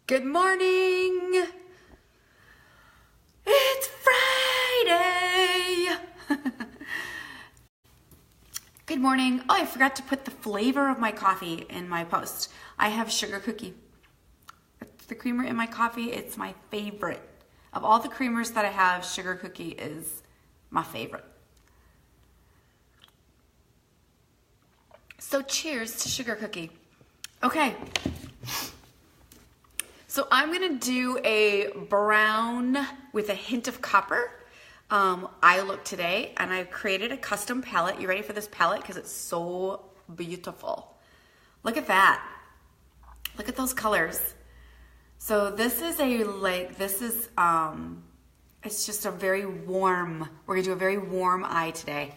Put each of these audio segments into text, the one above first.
Good morning. It's Friday. Good morning. Oh, I forgot to put the flavor of my coffee in my post. I have sugar cookie. It's the creamer in my coffee. It's my favorite. Of all the creamers that I have, sugar cookie is my favorite. So cheers to sugar cookie. Okay. So I'm gonna do a brown with a hint of copper eye look today, and I've created a custom palette. You ready for this palette? Because it's so beautiful. Look at that. Look at those colors. So this is it's just a very warm, we're gonna do a very warm eye today.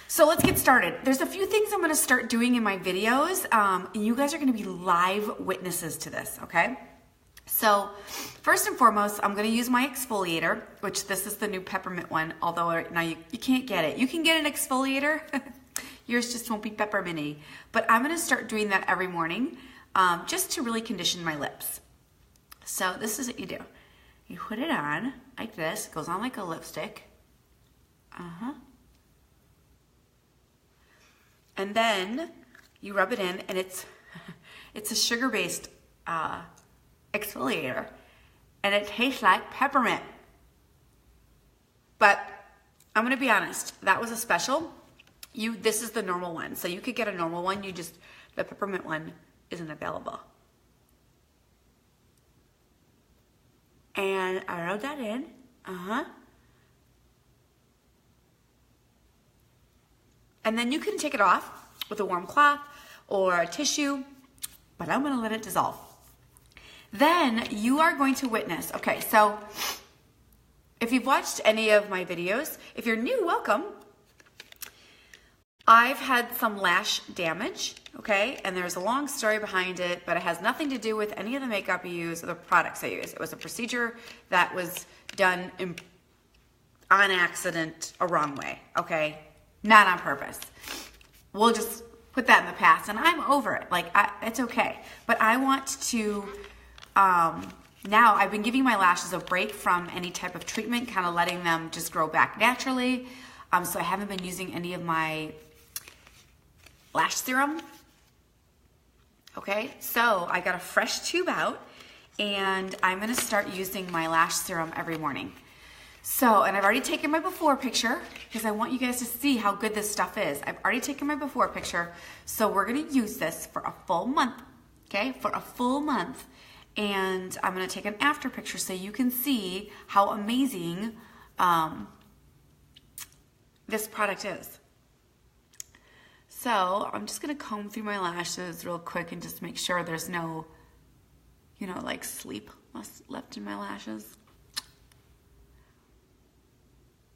So let's get started. There's a few things I'm gonna start doing in my videos, and you guys are gonna be live witnesses to this, okay? So first and foremost, I'm going to use my exfoliator, which this is the new peppermint one, although now you can't get it. You can get an exfoliator. Yours just won't be pepperminty. But I'm going to start doing that every morning just to really condition my lips. So this is what you do. You put it on like this. It goes on like a lipstick. And then you rub it in, and it's a sugar-based exfoliator, and it tastes like peppermint. But I'm gonna be honest, that was a special. This is the normal one, so you could get a normal one. The peppermint one isn't available. And I wrote that in. And then you can take it off with a warm cloth or a tissue, but I'm gonna let it dissolve. Then you are going to witness, okay, so if you've watched any of my videos, if you're new, welcome. I've had some lash damage, okay, and there's a long story behind it, but it has nothing to do with any of the makeup I use or the products I use. It was a procedure that was done on accident, a wrong way, okay, not on purpose. We'll just put that in the past, and I'm over it, it's okay, but I want to now I've been giving my lashes a break from any type of treatment, kind of letting them just grow back naturally. So I haven't been using any of my lash serum. Okay, so I got a fresh tube out, and I'm gonna start using my lash serum every morning. So, and I've already taken my before picture because I want you guys to see how good this stuff is. I've already taken my before picture, so we're gonna use this for a full month, okay, for a full month. And I'm gonna take an after picture so you can see how amazing this product is. So I'm just gonna comb through my lashes real quick and just make sure there's no, like sleep left in my lashes.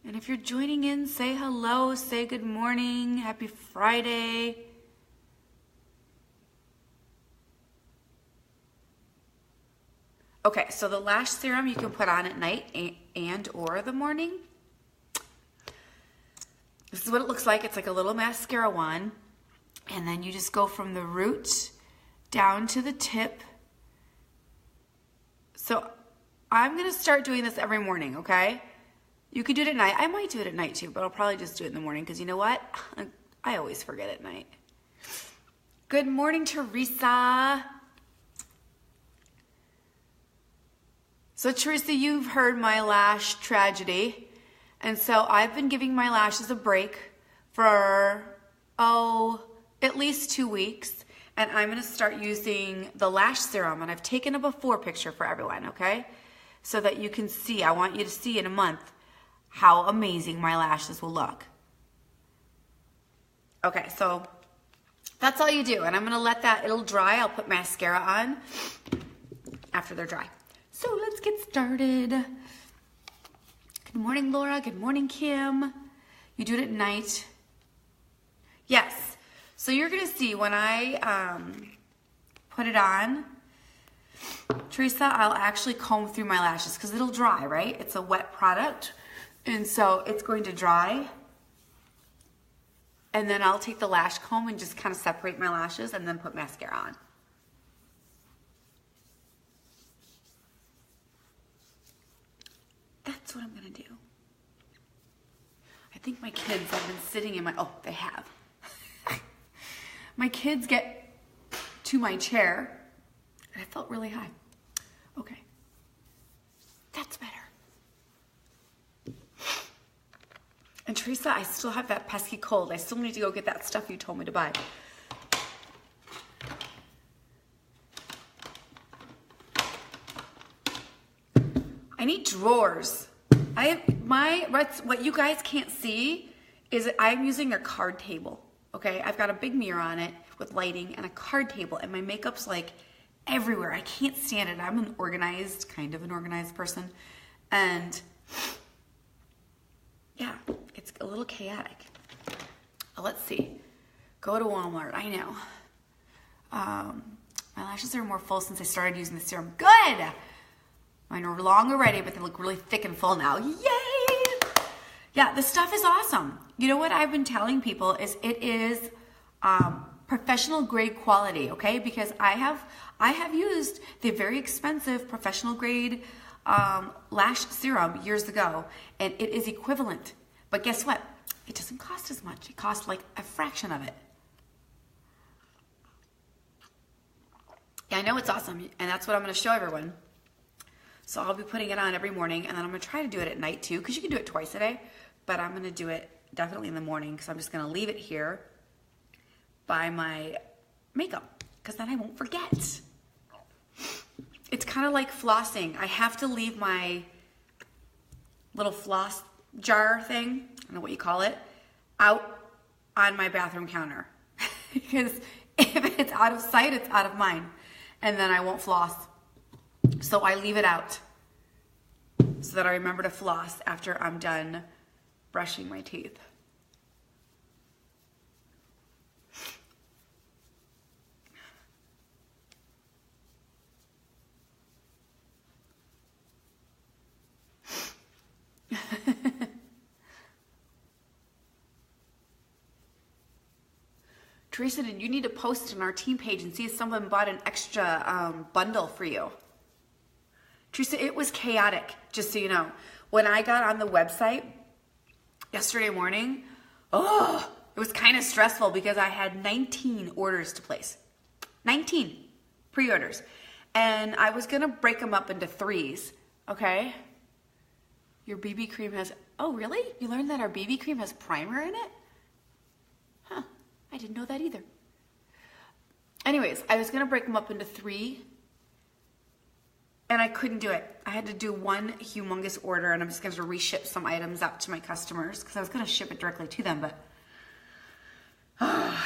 And if you're joining in, say hello, say good morning, happy Friday. Okay, so the lash serum you can put on at night and or the morning. This is what it looks like. It's like a little mascara wand. And then you just go from the root down to the tip. So I'm gonna start doing this every morning, okay? You could do it at night. I might do it at night too, but I'll probably just do it in the morning because you know what? I always forget at night. Good morning, Teresa. So Teresa, you've heard my lash tragedy, and so I've been giving my lashes a break for, at least 2 weeks, and I'm gonna start using the lash serum, and I've taken a before picture for everyone, okay? So that you can see, I want you to see in a month how amazing my lashes will look. Okay, so that's all you do, and I'm gonna let that, it'll dry. I'll put mascara on after they're dry. So let's get started. Good morning, Laura. Good morning, Kim. You do it at night. Yes. So you're going to see when I put it on, Teresa, I'll actually comb through my lashes because it'll dry, right? It's a wet product. And so it's going to dry. And then I'll take the lash comb and just kind of separate my lashes and then put mascara on. that's what I'm gonna do. I think my kids have been sitting in my, oh, they have. My kids get to my chair, and I felt really high. Okay, that's better. And Teresa, I still have that pesky cold. I still need to go get that stuff you told me to buy. I need drawers. What you guys can't see is I'm using their card table, okay? I've got a big mirror on it with lighting and a card table, and my makeup's like everywhere. I can't stand it. I'm kind of an organized person, and yeah, it's a little chaotic. Let's see. Go to Walmart. I know. My lashes are more full since I started using the serum. Good! Mine are long already, but they look really thick and full now. Yay! Yeah, the stuff is awesome. You know what I've been telling people is it is professional grade quality, okay? Because I have used the very expensive professional grade lash serum years ago, and it is equivalent. But guess what? It doesn't cost as much. It costs like a fraction of it. Yeah, I know it's awesome, and that's what I'm going to show everyone. So I'll be putting it on every morning, and then I'm going to try to do it at night too, because you can do it twice a day, but I'm going to do it definitely in the morning, because I'm just going to leave it here by my makeup, because then I won't forget. It's kind of like flossing. I have to leave my little floss jar thing, I don't know what you call it, out on my bathroom counter. Because if it's out of sight, it's out of mind. And then I won't floss. So I leave it out so that I remember to floss after I'm done brushing my teeth. Teresa, you need to post it on our team page and see if someone bought an extra bundle for you. Teresa, it was chaotic, just so you know. When I got on the website yesterday morning, it was kind of stressful because I had 19 orders to place. 19 pre-orders. And I was going to break them up into threes, okay? Your BB cream has, oh really? You learned that our BB cream has primer in it? Huh, I didn't know that either. Anyways, I was going to break them up into three, and I couldn't do it. I had to do one humongous order, and I'm just going to reship some items out to my customers because I was going to ship it directly to them, but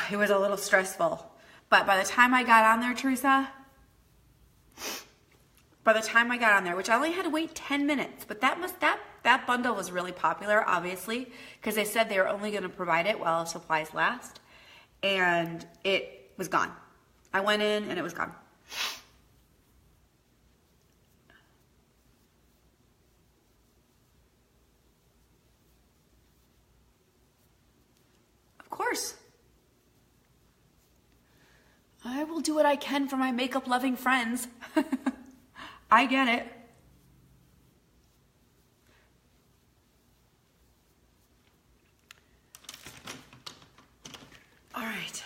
it was a little stressful. But by the time I got on there, Teresa, which I only had to wait 10 minutes, but that bundle was really popular, obviously, because they said they were only going to provide it while supplies last, and it was gone. I went in, and it was gone. Of course. I will do what I can for my makeup-loving friends. I get it. All right.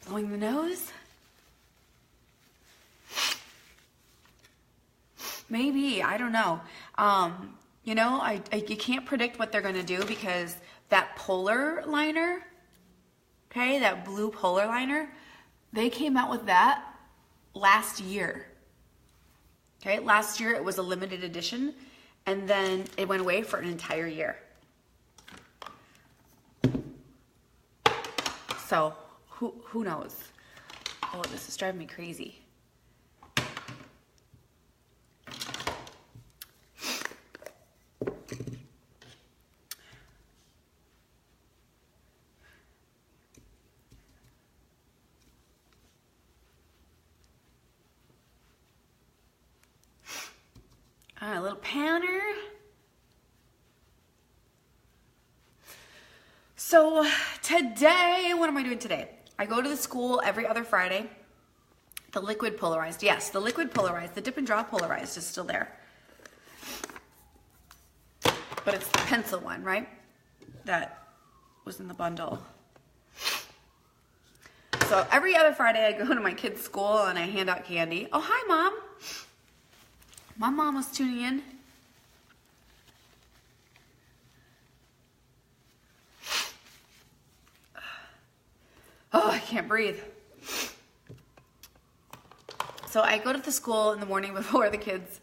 Blowing the nose. Maybe, I don't know. You know, you can't predict what they're going to do because that polar liner, okay, that blue polar liner, they came out with that last year. Okay, last year it was a limited edition, and then it went away for an entire year. So, who knows? Oh, this is driving me crazy. A little powder. So today, what am I doing today? I go to the school every other Friday. The liquid polarized, yes, the liquid polarized, the dip and draw polarized is still there. but it's the pencil one, right? That was in the bundle. So every other Friday I go to my kids' school and I hand out candy. Oh, hi, Mom. My mom was tuning in. Oh, I can't breathe. So I go to the school in the morning before the kids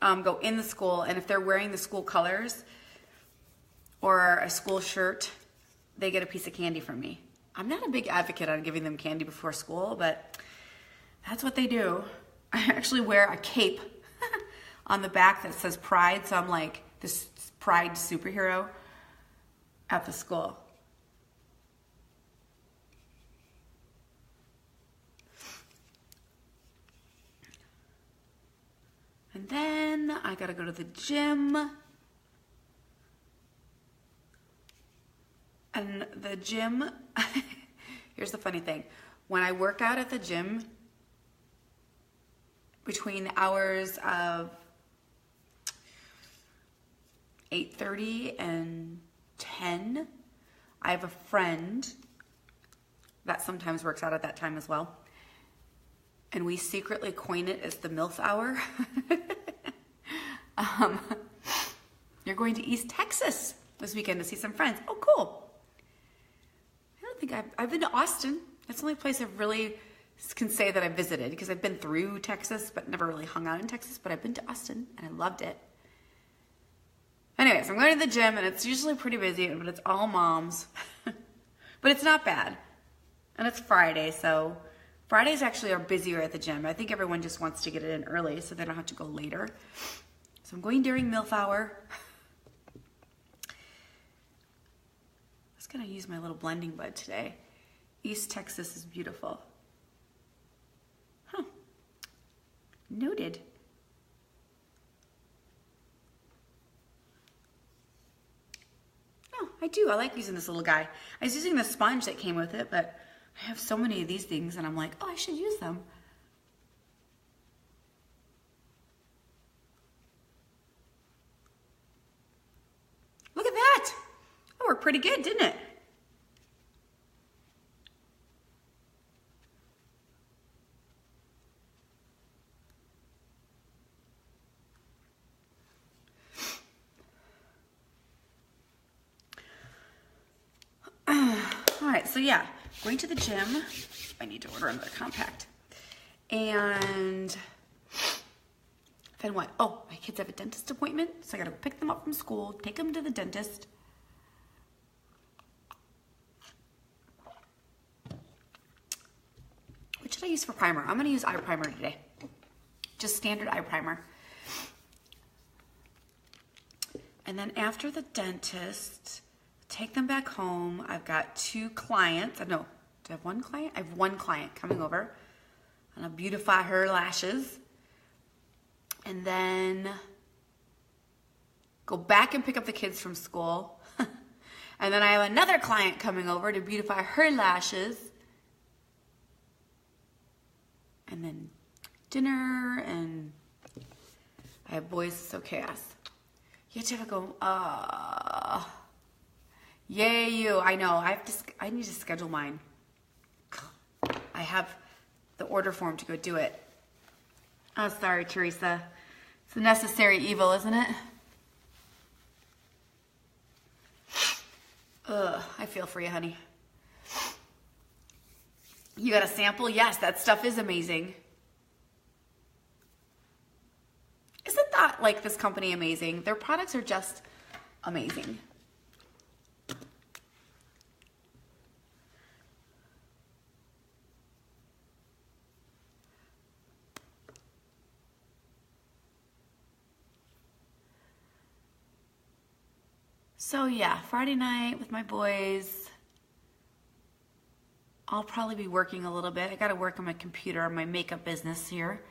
go in the school, and if they're wearing the school colors or a school shirt, they get a piece of candy from me. I'm not a big advocate on giving them candy before school, but that's what they do. I actually wear a cape on the back that says Pride, so I'm like this Pride superhero at the school. And then I gotta go to the gym. And the gym, here's the funny thing. When I work out at the gym, between the hours of 8:30 and 10, I have a friend that sometimes works out at that time as well. And we secretly coin it as the MILF hour. You're going to East Texas this weekend to see some friends. Oh, cool. I don't think I've been to Austin. That's the only place I really can say that I visited, because I've been through Texas, but never really hung out in Texas. But I've been to Austin and I loved it. Anyways, I'm going to the gym and it's usually pretty busy, but it's all moms. But it's not bad. And it's Friday, so Fridays actually are busier at the gym. I think everyone just wants to get it in early so they don't have to go later. So I'm going during MILF hour. I was gonna use my little blending bud today. East Texas is beautiful. Huh. Noted. Oh, I do. I like using this little guy. I was using the sponge that came with it, but I have so many of these things and I'm like, oh, I should use them. Look at that. That worked pretty good, didn't it? All right, so yeah, going to the gym. I need to order another compact. And then what? Oh, my kids have a dentist appointment, so I gotta pick them up from school, take them to the dentist. What should I use for primer? I'm gonna use eye primer today. Just standard eye primer. And then after the dentist, take them back home. I've got 2 clients. No, do I have 1 client? I have 1 client coming over. I'm gonna beautify her lashes. And then go back and pick up the kids from school. And then I have another client coming over to beautify her lashes. And then dinner, and I have boys so chaos. You have to go, yay you. I know, I need to schedule mine. I have the order form to go do it. Oh, sorry, Teresa. It's a necessary evil, isn't it? Ugh, I feel for you, honey. You got a sample? Yes, that stuff is amazing. Isn't that, like, this company amazing? Their products are just amazing. So yeah, Friday night with my boys. I'll probably be working a little bit. I gotta work on my computer, on my makeup business here,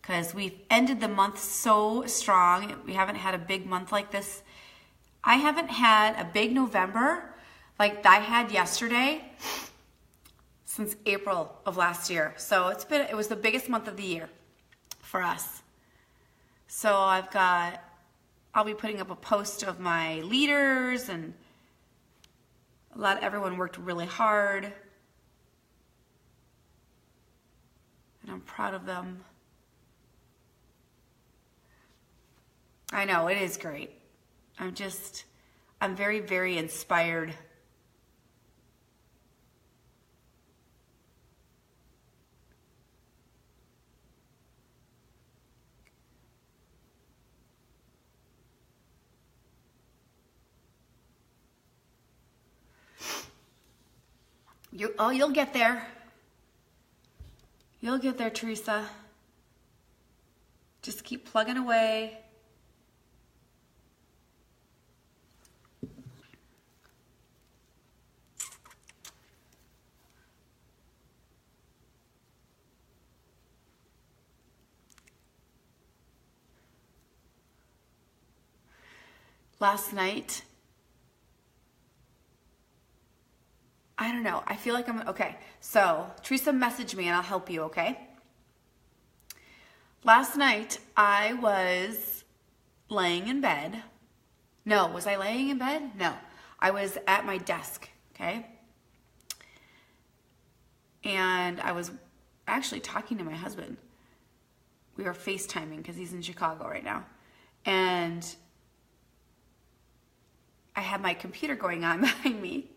because we've ended the month so strong. We haven't had a big month like this. I haven't had a big November like I had yesterday since April of last year. So it was the biggest month of the year for us. So I've got I'll be putting up a post of my leaders, and everyone worked really hard. And I'm proud of them. I know, it is great. I'm very, very inspired. You'll get there. You'll get there, Teresa. Just keep plugging away. Last night, I don't know. I feel like okay. So Teresa messaged me and I'll help you, okay? Last night, I was laying in bed. No, was I laying in bed? No. I was at my desk, okay? And I was actually talking to my husband. We were FaceTiming because he's in Chicago right now. And I had my computer going on behind me.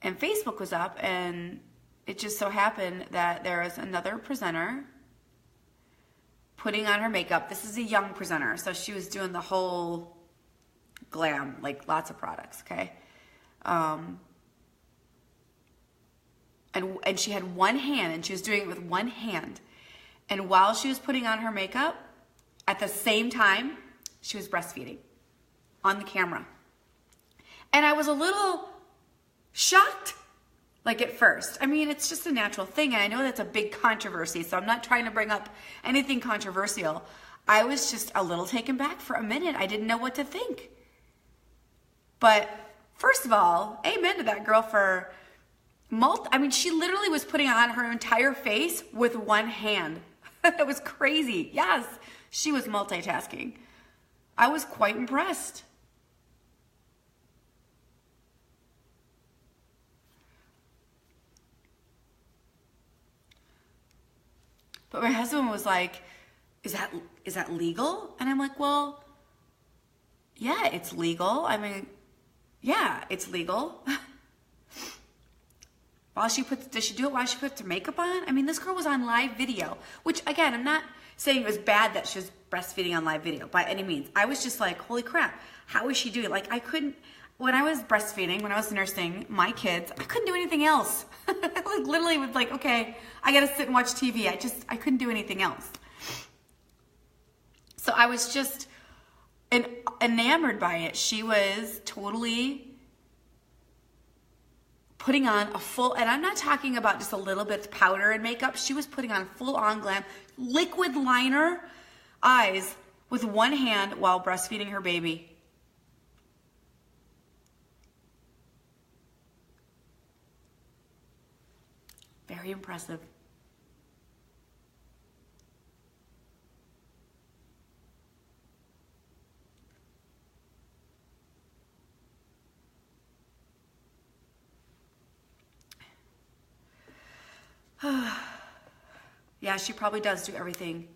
And Facebook was up, and it just so happened that there was another presenter putting on her makeup. This is a young presenter, so she was doing the whole glam, like lots of products, okay? And she had one hand, and she was doing it with one hand. And while she was putting on her makeup, at the same time, she was breastfeeding on the camera. And I was a little shocked, like at first. I mean, it's just a natural thing, and I know that's a big controversy, so I'm not trying to bring up anything controversial. I was just a little taken back for a minute. I didn't know what to think. But first of all, amen to that girl for I mean, she literally was putting on her entire face with one hand. It was crazy. Yes, she was multitasking. I was quite impressed. But my husband was like, is that legal? And I'm like, well, yeah, it's legal. I mean, yeah, it's legal. Does she do it while she puts her makeup on? I mean, this girl was on live video, which again, I'm not saying it was bad that she was breastfeeding on live video by any means. I was just like, holy crap, how is she doing it? Like when I was breastfeeding, when I was nursing my kids, I couldn't do anything else. I literally was like, okay, I gotta sit and watch TV. I couldn't do anything else. So I was just enamored by it. She was totally putting on a full, and I'm not talking about just a little bit of powder and makeup. She was putting on full on glam, liquid liner eyes with one hand while breastfeeding her baby. Very impressive. Yeah, she probably does do everything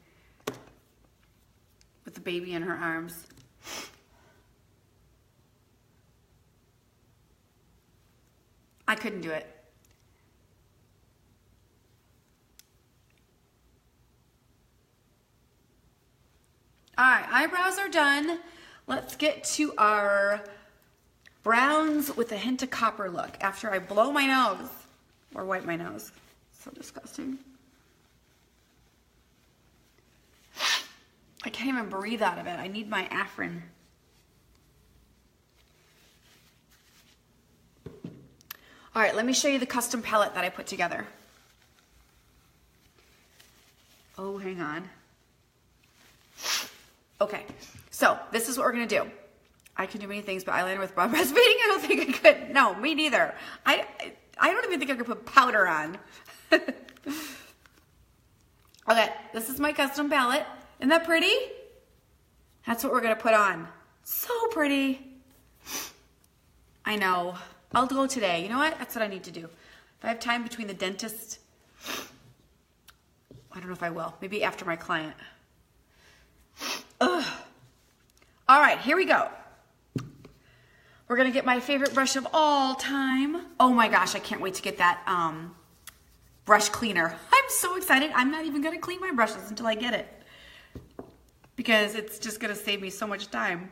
with the baby in her arms. I couldn't do it. All right, eyebrows are done. Let's get to our browns with a hint of copper look after I blow my nose or wipe my nose. So disgusting. I can't even breathe out of it. I need my Afrin. All right, let me show you the custom palette that I put together. Oh, hang on. Okay, so this is what we're gonna do. I can do many things, but eyeliner with breastfeeding, I don't think I could. No, me neither. I don't even think I could put powder on. Okay, this is my custom palette. Isn't that pretty? That's what we're gonna put on. So pretty. I know. I'll go today. You know what? That's what I need to do. If I have time between the dentist, I don't know if I will. Maybe after my client. Ugh. All right, here we go. We're gonna get my favorite brush of all time. Oh my gosh, I can't wait to get that brush cleaner. I'm so excited. I'm not even gonna clean my brushes until I get it, because it's just gonna save me so much time.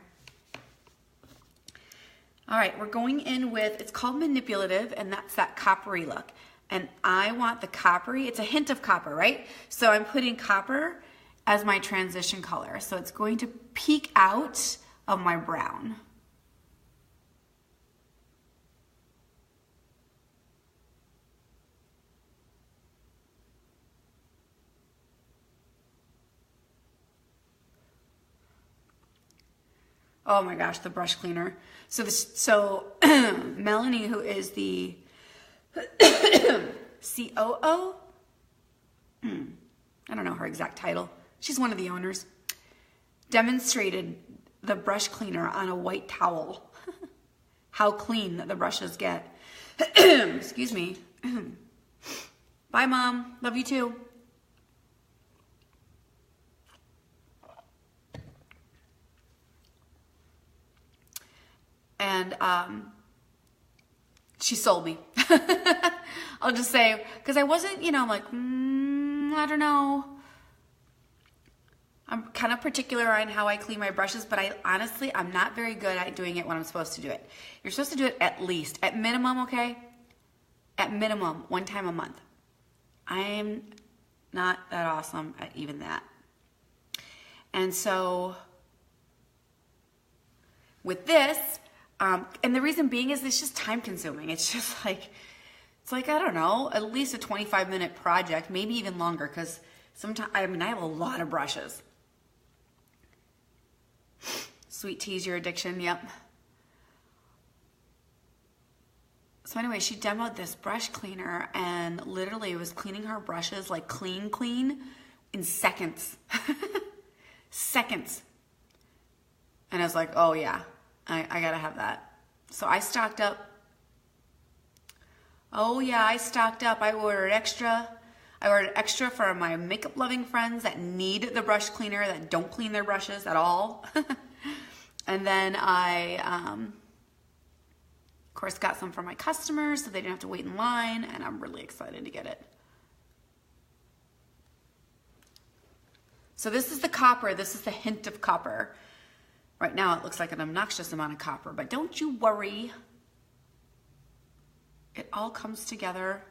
All right, we're going in with, it's called Manipulative, and that's that coppery look. And I want the coppery, it's a hint of copper, right? So I'm putting copper as my transition color. So it's going to peek out of my brown. Oh my gosh, the brush cleaner. So Melanie, who is the COO, I don't know her exact title. She's one of the owners. Demonstrated the brush cleaner on a white towel. How clean the brushes get. Excuse me. Bye, Mom. Love you too. And she sold me. I'll just say, because I wasn't, you know, I'm like, I don't know. I'm kind of particular on how I clean my brushes, but I'm not very good at doing it when I'm supposed to do it. You're supposed to do it at least, at minimum, okay? At minimum, 1 time a month. I'm not that awesome at even that. And so with this, and the reason being is it's just time consuming. It's just like, I don't know, at least a 25-minute project, maybe even longer, because sometimes, I have a lot of brushes. Sweet tea's your addiction, yep. So anyway, she demoed this brush cleaner and literally was cleaning her brushes like clean in seconds. Seconds. And I was like, oh yeah, I gotta have that. So I stocked up. Oh yeah, I stocked up. I ordered extra for my makeup loving friends that need the brush cleaner, that don't clean their brushes at all. And then I, of course, got some for my customers so they didn't have to wait in line, and I'm really excited to get it. So this is the copper. This is the hint of copper. Right now it looks like an obnoxious amount of copper, but don't you worry. It all comes together.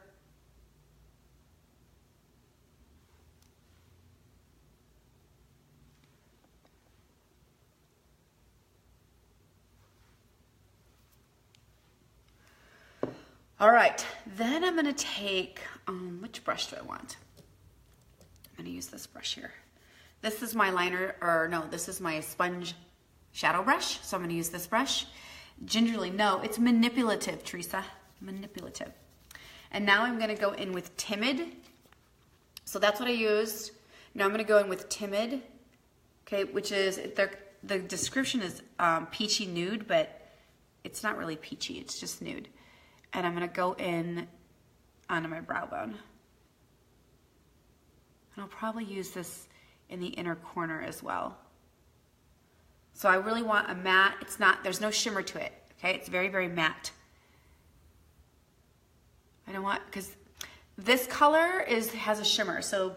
All right, then I'm gonna take, which brush do I want? I'm gonna use this brush here. This is my liner, or no, this is my sponge shadow brush, so I'm gonna use this brush. Gingerly, no, it's Manipulative, Teresa, Manipulative. And now I'm gonna go in with Timid. So that's what I used. Now I'm gonna go in with Timid, okay, which is, the description is peachy nude, but it's not really peachy, it's just nude. And I'm gonna go in onto my brow bone. And I'll probably use this in the inner corner as well. So I really want a matte, there's no shimmer to it, okay? It's very, very matte. I don't want, because this color has a shimmer, so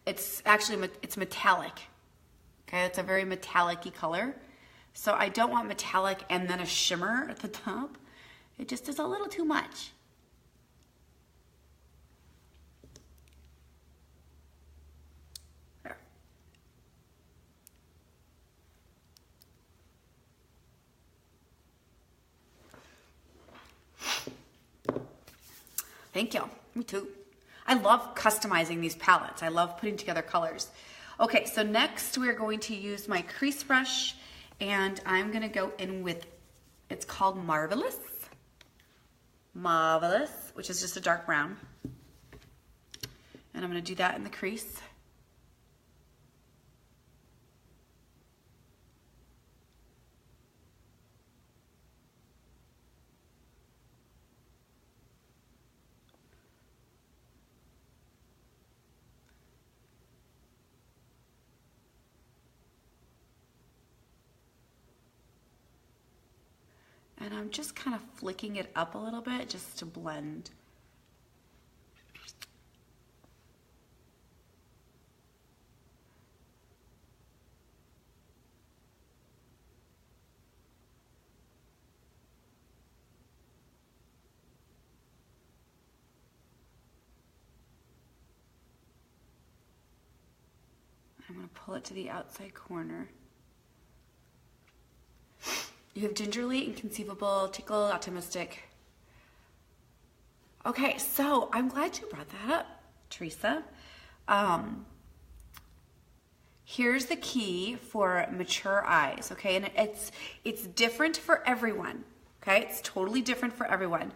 it's actually, it's metallic, okay? It's a very metallic-y color. So I don't want metallic and then a shimmer at the top. It just is a little too much. There. Thank you. Me too. I love customizing these palettes. I love putting together colors. Okay, so next we're going to use my crease brush, and I'm gonna go in with, it's called Marvelous. Marvelous, which is just a dark brown. And I'm gonna do that in the crease. And I'm just kind of flicking it up a little bit just to blend. I'm going to pull it to the outside corner. You have gingerly, inconceivable, tickle, optimistic. Okay, so I'm glad you brought that up, Teresa. Here's the key for mature eyes, okay? And it's different for everyone, okay? It's totally different for everyone.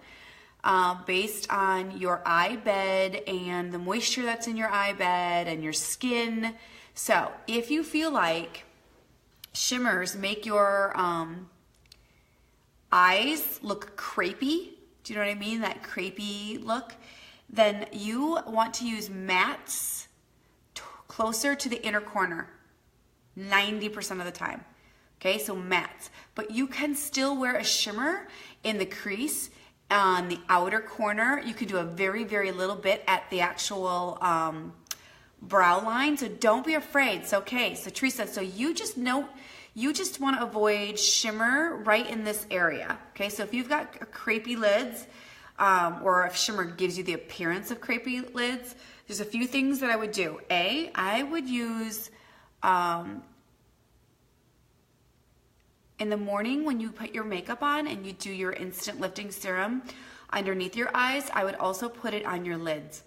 Based on your eye bed and the moisture that's in your eye bed and your skin. So if you feel like shimmers make your eyes look crepey, do you know what I mean? That crepey look, then you want to use mattes closer to the inner corner 90% of the time. Okay, so mattes. But you can still wear a shimmer in the crease on the outer corner. You can do a very, very little bit at the actual brow line. So don't be afraid. It's okay. So Teresa, so you just want to avoid shimmer right in this area. Okay, so if you've got crepey lids, or if shimmer gives you the appearance of crepey lids, there's a few things that I would do. I would use, in the morning when you put your makeup on and you do your instant lifting serum underneath your eyes, I would also put it on your lids.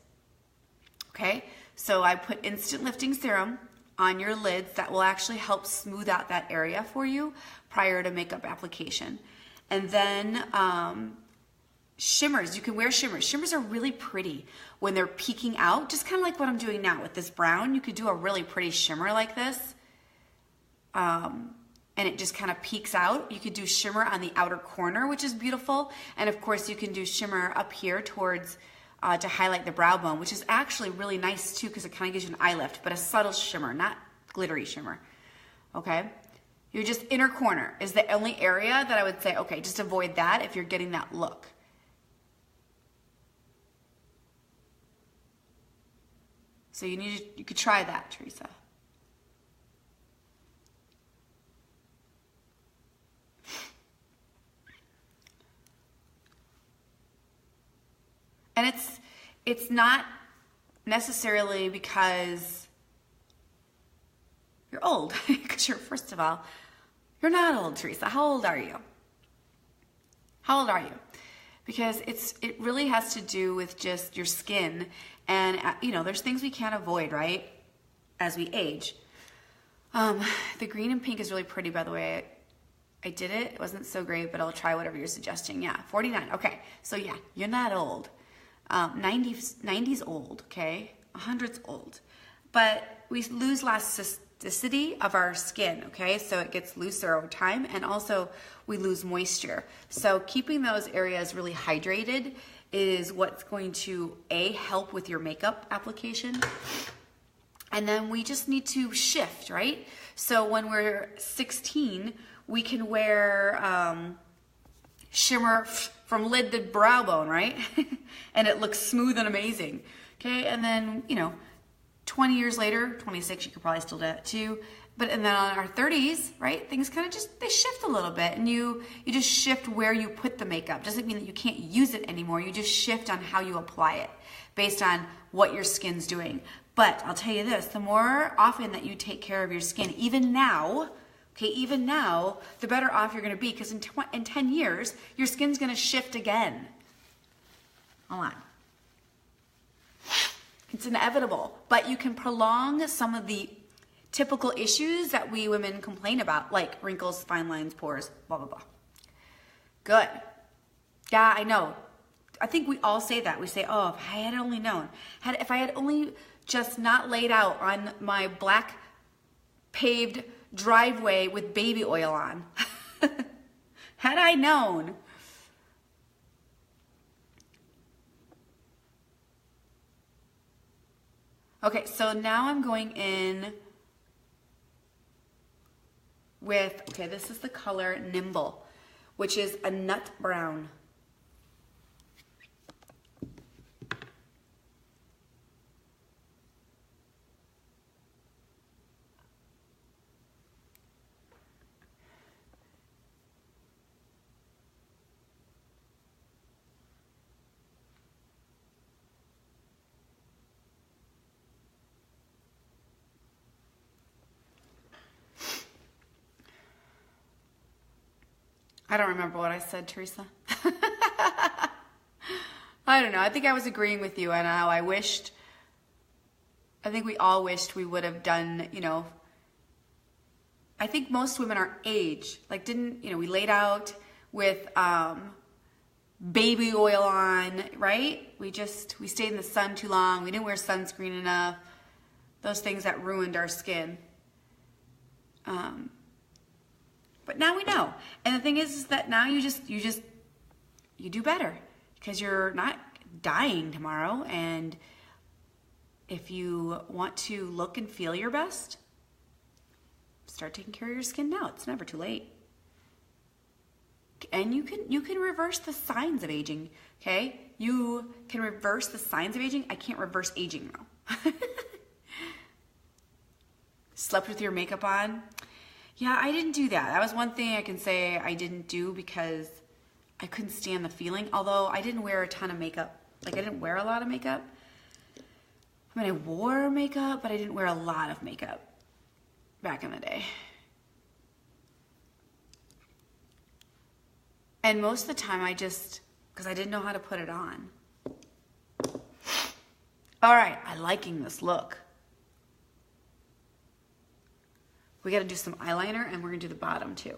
Okay, so I put instant lifting serum on your lids that will actually help smooth out that area for you prior to makeup application. And then shimmers, you can wear shimmers. Shimmers are really pretty when they're peeking out, just kind of like what I'm doing now with this brown. You could do a really pretty shimmer like this. And it just kind of peeks out. You could do shimmer on the outer corner, which is beautiful. And of course you can do shimmer up here towards, to highlight the brow bone, which is actually really nice too, because it kind of gives you an eye lift, but a subtle shimmer, not glittery shimmer, okay? Your just inner corner is the only area that I would say, okay, just avoid that if you're getting that look. So you could try that, Teresa. And it's not necessarily because you're old, because first of all, you're not old, Teresa. How old are you? How old are you? Because it really has to do with just your skin, and there's things we can't avoid, right? As we age. The green and pink is really pretty, by the way. I did it. It wasn't so great, but I'll try whatever you're suggesting. Yeah, 49. Okay, so yeah, you're not old. 90's old, okay? 100's old. But we lose elasticity of our skin, okay? So it gets looser over time, and also we lose moisture. So keeping those areas really hydrated is what's going to, help with your makeup application. And then we just need to shift, right? So when we're 16, we can wear shimmer from lid to brow bone, right? And it looks smooth and amazing. Okay, and then 20 years later, 26, you could probably still do that too. But and then on our 30s, right? Things kind of they shift a little bit, and you just shift where you put the makeup. Doesn't mean that you can't use it anymore. You just shift on how you apply it based on what your skin's doing. But I'll tell you this: the more often that you take care of your skin, even now, the better off you're going to be, because in 10 years, your skin's going to shift again. Hold on. It's inevitable, but you can prolong some of the typical issues that we women complain about, like wrinkles, fine lines, pores, blah, blah, blah. Good. Yeah, I know. I think we all say that. We say, oh, if I had only known. If I had only just not laid out on my black paved driveway with baby oil on. Had I known. Okay, so now I'm going in with, this is the color Nimble. which is a nut brown. I don't remember what I said, Teresa. I don't know. I think I was agreeing with you on how I think we all wished we would have done, you know, I think most women our age, like we laid out with baby oil on, right? We stayed in the sun too long. We didn't wear sunscreen enough. Those things that ruined our skin. But now we know. And the thing is that now you do better because you're not dying tomorrow. And if you want to look and feel your best, start taking care of your skin now. It's never too late. And you can reverse the signs of aging, okay? You can reverse the signs of aging. I can't reverse aging though. Slept with your makeup on? Yeah, I didn't do that. That was one thing I can say I didn't do because I couldn't stand the feeling. Although I didn't wear a ton of makeup. Like I didn't wear a lot of makeup. I mean, I wore makeup, but I didn't wear a lot of makeup back in the day. And most of the time because I didn't know how to put it on. All right, I'm liking this look. We got to do some eyeliner and we're going to do the bottom too.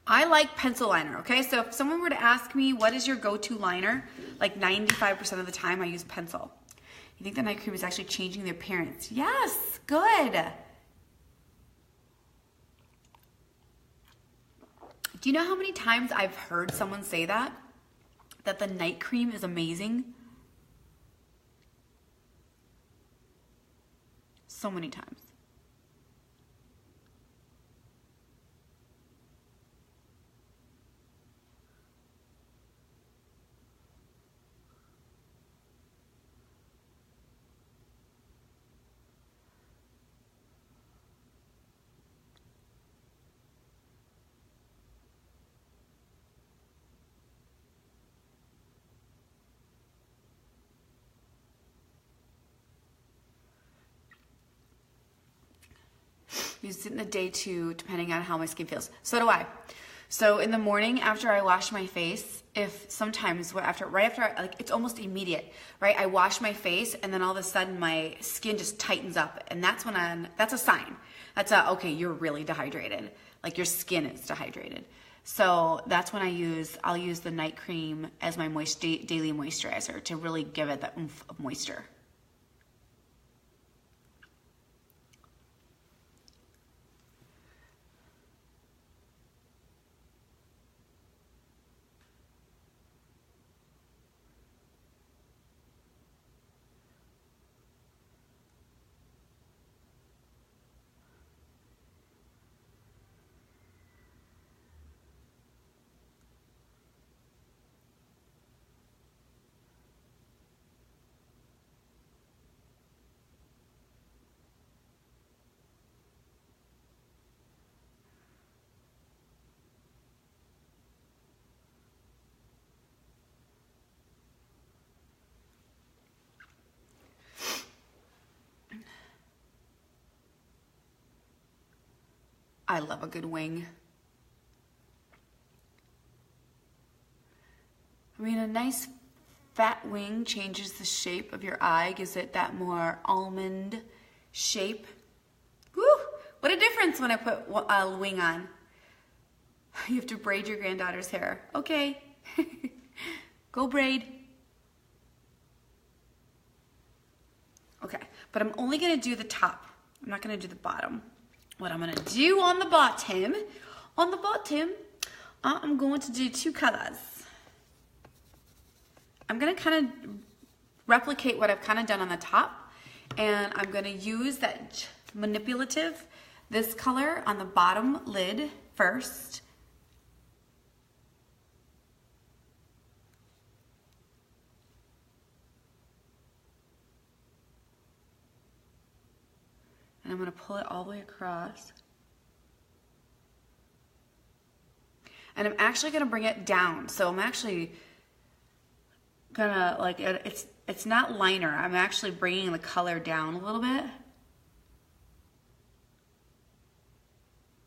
I like pencil liner, okay? So if someone were to ask me, what is your go-to liner? Like 95% of the time I use pencil. You think the night cream is actually changing the appearance? Yes, good. Do you know how many times I've heard someone say that? That the night cream is amazing? So many times. Use it in the day too, depending on how my skin feels. So do I. So in the morning after I wash my face, right after, like it's almost immediate, right? I wash my face and then all of a sudden my skin just tightens up, and that's a sign. Okay, you're really dehydrated. Like your skin is dehydrated. So that's when I'll use the night cream as my daily moisturizer to really give it that oomph of moisture. I love a good wing. I mean, a nice fat wing changes the shape of your eye, gives it that more almond shape. Woo! What a difference when I put a wing on. You have to braid your granddaughter's hair. Okay. Go braid. Okay, but I'm only gonna do the top. I'm not gonna do the bottom. What I'm gonna do on the bottom, I'm going to do two colors. I'm gonna kind of replicate what I've kind of done on the top, and I'm gonna use that manipulative, this color on the bottom lid first, And I'm going to pull it all the way across. And I'm actually going to bring it down. So I'm actually going to, like, it's not liner. I'm actually bringing the color down a little bit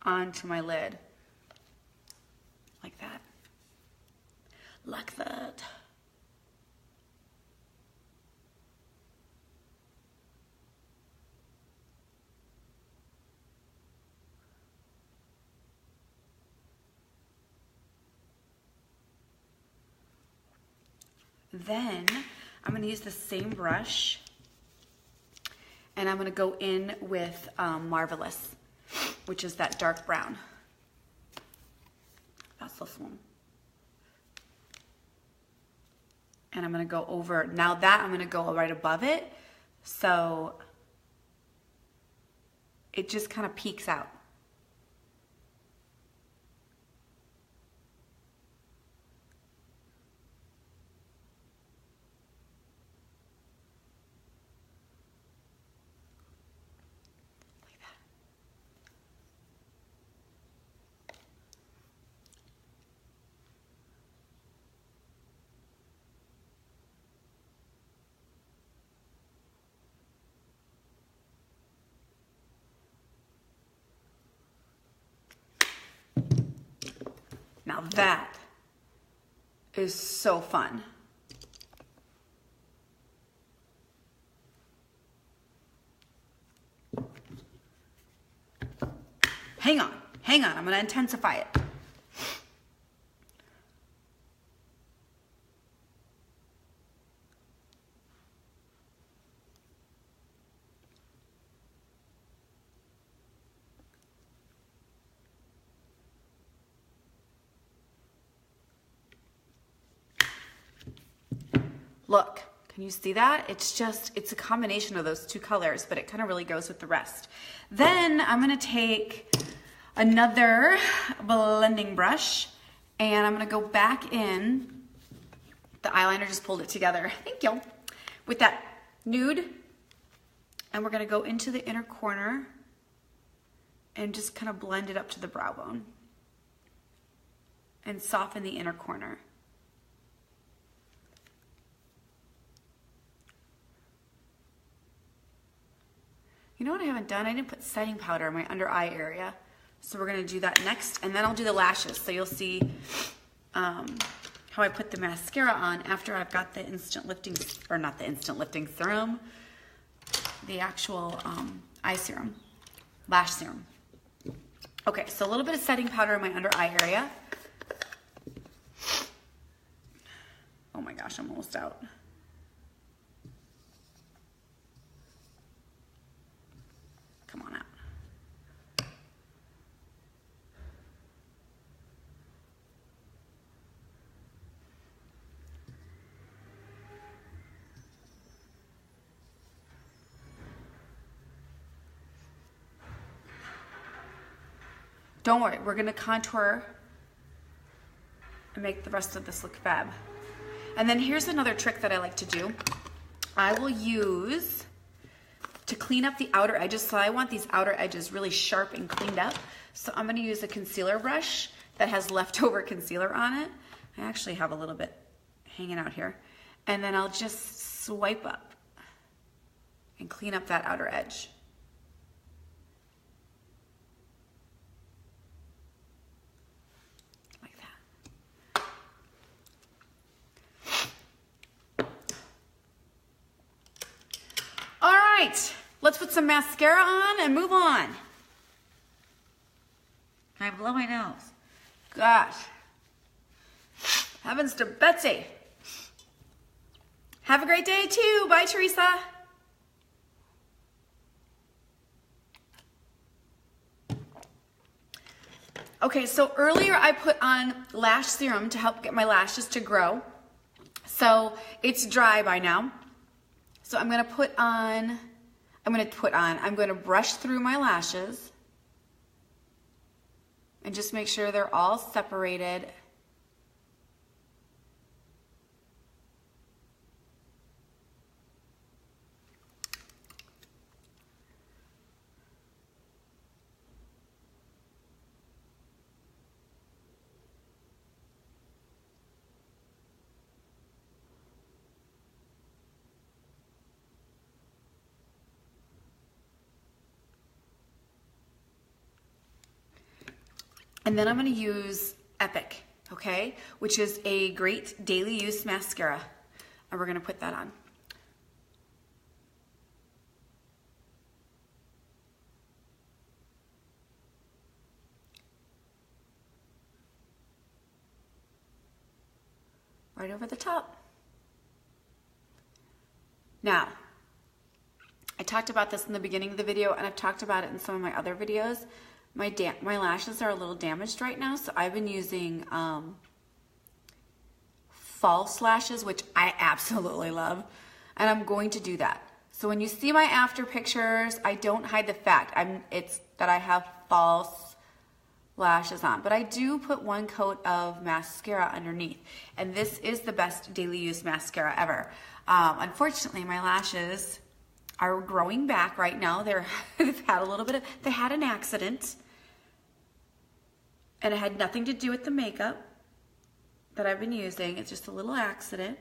onto my lid. Like that. Like that. Then I'm going to use the same brush and I'm going to go in with Marvelous, which is that dark brown. That's this one. And I'm going to go over, now that I'm going to go right above it, so it just kind of peeks out. Now that is so fun. Hang on, I'm gonna intensify it. Look, can you see that? It's a combination of those two colors, but it kind of really goes with the rest. Then I'm gonna take another blending brush and I'm gonna go back in. The eyeliner just pulled it together, thank you, with that nude. And we're gonna go into the inner corner and just kind of blend it up to the brow bone and soften the inner corner. You know what I haven't done? I didn't put setting powder in my under eye area. So we're gonna do that next, and then I'll do the lashes. So you'll see how I put the mascara on after I've got the instant lifting, or not the instant lifting serum, the actual eye serum, lash serum. Okay, so a little bit of setting powder in my under eye area. Oh my gosh, I'm almost out. Come on out. Don't worry, we're gonna contour and make the rest of this look fab. And then here's another trick that I like to do. I will use, to clean up the outer edges, so I want these outer edges really sharp and cleaned up. So I'm gonna use a concealer brush that has leftover concealer on it. I actually have a little bit hanging out here. And then I'll just swipe up and clean up that outer edge. Like that. All right. Let's put some mascara on and move on. Can I blow my nose? Gosh. Heavens to Betsy. Have a great day too. Bye, Teresa. Okay, so earlier I put on lash serum to help get my lashes to grow. So it's dry by now. So I'm going to brush through my lashes and just make sure they're all separated. And then I'm going to use Epic, okay, which is a great daily use mascara. And we're going to put that on. Right over the top. Now, I talked about this in the beginning of the video, and I've talked about it in some of my other videos. My lashes are a little damaged right now, so I've been using false lashes, which I absolutely love, and I'm going to do that. So when you see my after pictures, I don't hide the fact it's that I have false lashes on, but I do put one coat of mascara underneath, and this is the best daily use mascara ever. Unfortunately, my lashes are growing back right now. They've had a little bit of, they had an accident, and it had nothing to do with the makeup that I've been using. It's just a little accident.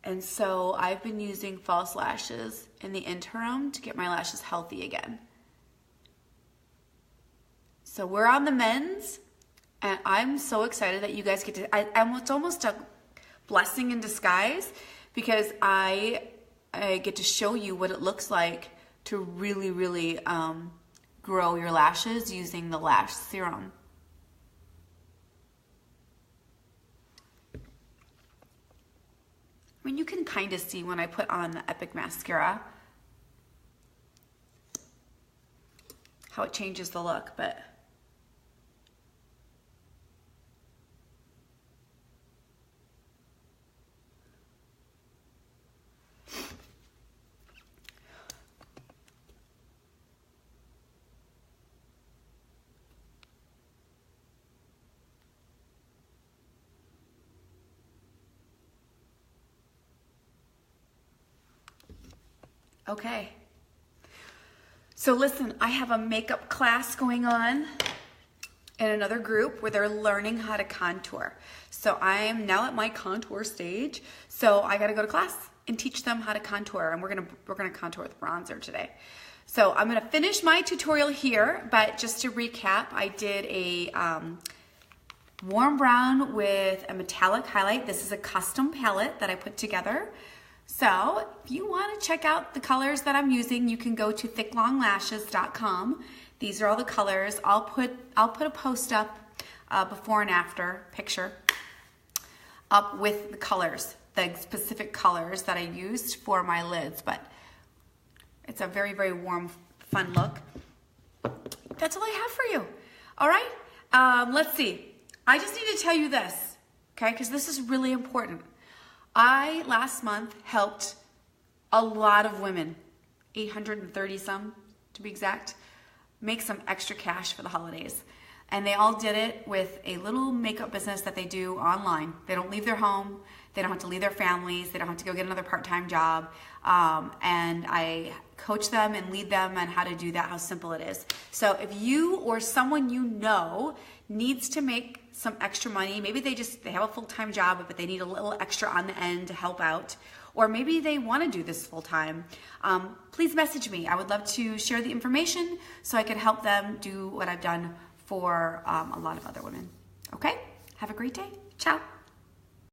And so I've been using false lashes in the interim to get my lashes healthy again. So we're on the mends, and I'm so excited that you guys get to, it's almost a blessing in disguise, because I get to show you what it looks like to really, really grow your lashes using the lash serum. I mean, you can kind of see when I put on the Epic mascara how it changes the look, but okay. So listen, I have a makeup class going on in another group where they're learning how to contour. So I am now at my contour stage. So I got to go to class and teach them how to contour, and we're gonna contour with bronzer today. So I'm gonna finish my tutorial here, but just to recap, I did a warm brown with a metallic highlight. This is a custom palette that I put together. So if you want to check out the colors that I'm using, you can go to thicklonglashes.com. These are all the colors. I'll put a post up, before and after picture up with the colors, the specific colors that I used for my lids. But it's a very, very warm, fun look. That's all I have for you. All right, let's see. I just need to tell you this, okay, because this is really important. I, last month, helped a lot of women, 830 some to be exact, make some extra cash for the holidays. And they all did it with a little makeup business that they do online. They don't leave their home. They don't have to leave their families. They don't have to go get another part-time job. And I coach them and lead them on how to do that, how simple it is. So if you or someone you know needs to make some extra money, maybe they have a full-time job, but they need a little extra on the end to help out, or maybe they want to do this full-time, please message me. I would love to share the information so I can help them do what I've done for a lot of other women. Okay? Have a great day. Ciao.